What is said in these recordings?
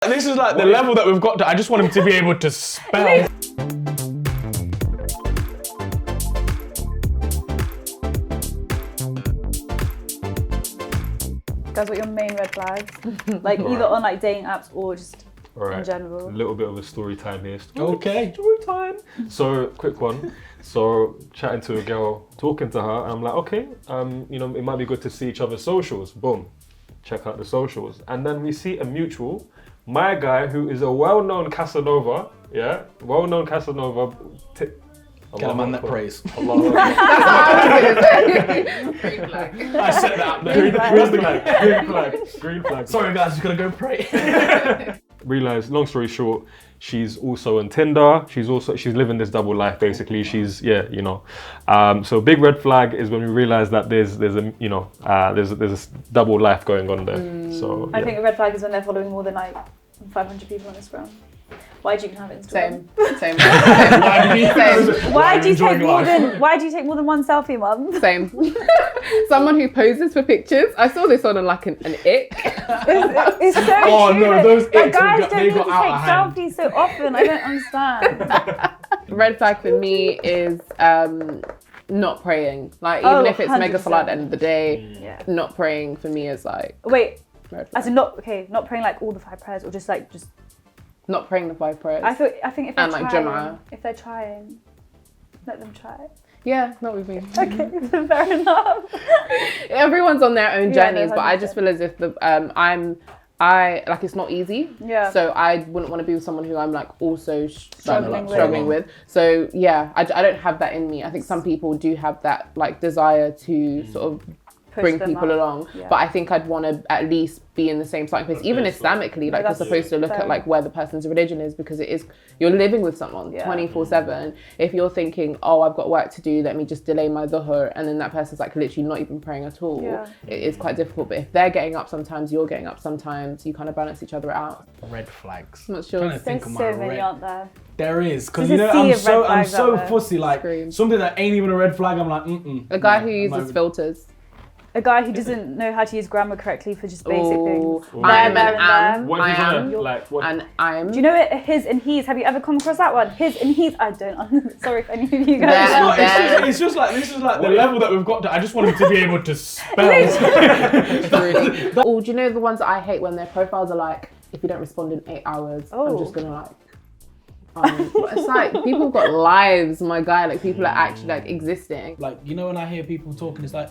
This is like the level that we've got to. I just want him to be able to spell. Guys, what are your main red flags? Like either on like dating apps or just in general. A little bit of a story time here. Okay. Story time. So, quick one. So, chatting to a girl, talking to her, and I'm like, okay, it might be good to see each other's socials. Boom. Check out the socials. And then we see a mutual. My guy, who is a well-known Casanova, Get a man that prays. Green flag. I set that up there. Where's the guy? Green flag. Sorry guys, just gonna go pray. Realize, long story short, she's also on Tinder. She's living this double life basically. So big red flag is when we realize that there's a double life going on there. So I think a red flag is when they're following more than like 500 people on Instagram. Why do you even have Instagram? Same. Why do you take more than one selfie, Mum? Same. Someone who poses for pictures. I saw this on an ick. It's so Oh true. no, those Like, guys don't they need to got out of hand. take selfies so often. I don't understand. Red flag for me is not praying. Like even if it's mega 100%. salah at the end of the day, not praying for me is like Wait, red flag. as in not praying like all the 5 prayers or just Not praying the 5 prayers. I think if they're And, like, trying, Jama'ah. if they're trying, let them try. Yeah, not with me. Okay, fair enough. Everyone's on their own Yeah, no, journeys, but I just feel as if it's not easy. Yeah. So I wouldn't want to be with someone who I'm like also Struggling with. So yeah, I don't have that in me. I think some people do have that like desire to sort of bring people along, but I think I'd want to at least be in the same starting place, even Islamically. Like you're supposed to look at like where the person's religion is, because you're living with someone 24/7. If you're thinking, oh, I've got work to do, let me just delay my dhuhr, and then that person's like literally not even praying at all, it is quite difficult. But if they're getting up sometimes, you're getting up sometimes, you kind of balance each other out. Red flags. I'm not sure. Trying to think There's of so my many, red. aren't there? There is, because There's a sea I'm of red so flags out there. fussy. Like Scream. something that ain't even a red flag, I'm like, A guy who uses filters. A guy who doesn't know how to use grammar correctly for just basic things. I'm There, an and am. what I is am. it? Like what? And I'm. Do you know it? His and he's. Have you ever come across that one? His and he's. I don't. Sorry if any of you guys. It's just like this is like the level that we've got to. I just want him to be able to spell. Oh, do you know the ones that I hate when their profiles are like, if you don't respond in 8 hours, I'm just gonna like. It's like people have got lives, my guy. Like people are actually like existing. Like when I hear people talking, it's like,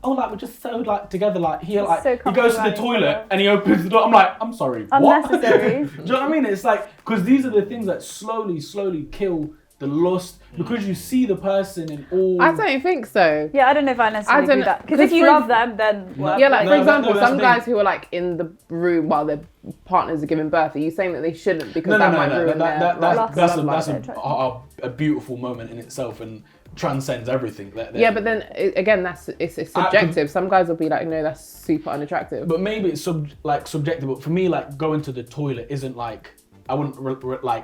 oh, like we're just so like together. Like he so he goes to the toilet and he opens the door. I'm like, I'm sorry, Unnecessary. What? Do you know what I mean? It's like because these are the things that slowly kill the lust, because you see the person in all. I don't think so. Yeah, I don't know if I necessarily do that. Because if you love them, then what? Yeah, like for example, that's some the guys thing. who are like in the room while their partners are giving birth. Are you saying that they shouldn't because that might ruin their That's a beautiful moment in itself and transcends everything. Yeah, but then again, it's subjective. Some guys will be like, no, that's super unattractive. But maybe it's subjective. But for me, like going to the toilet isn't like. I wouldn't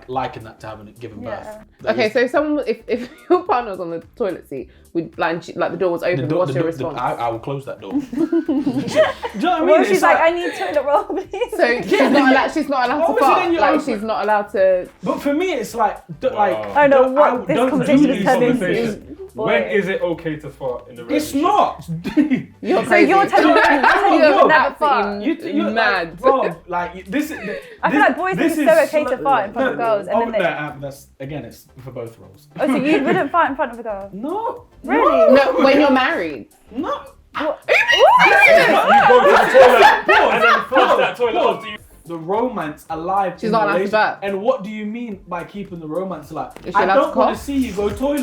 liken that to having given birth. Okay, so if your partner was on the toilet seat, the door was open, what's your response? I will close that door. Do you know what I mean? She's like, I need toilet roll, please. So she's not allowed to fart. Like she's not allowed to. But for me, it's like I know what this conversation is turning into. When is it okay to fart in the relationship? It's not. You're So crazy. you're telling me you'll never fart. You're mad, like, bro. Like this. I feel like boys think it's so okay to fart in front of girls, and then they. That's again, it's for both roles. Oh, so you wouldn't fart in front of a girl? No. Really? No, when you're married. No. You go to the toilet and then flush that toilet after you. The romance alive. She's not allowed to burp. And what do you mean by keeping the romance alive? Is she I allowed to don't want cough? to see you go toilet.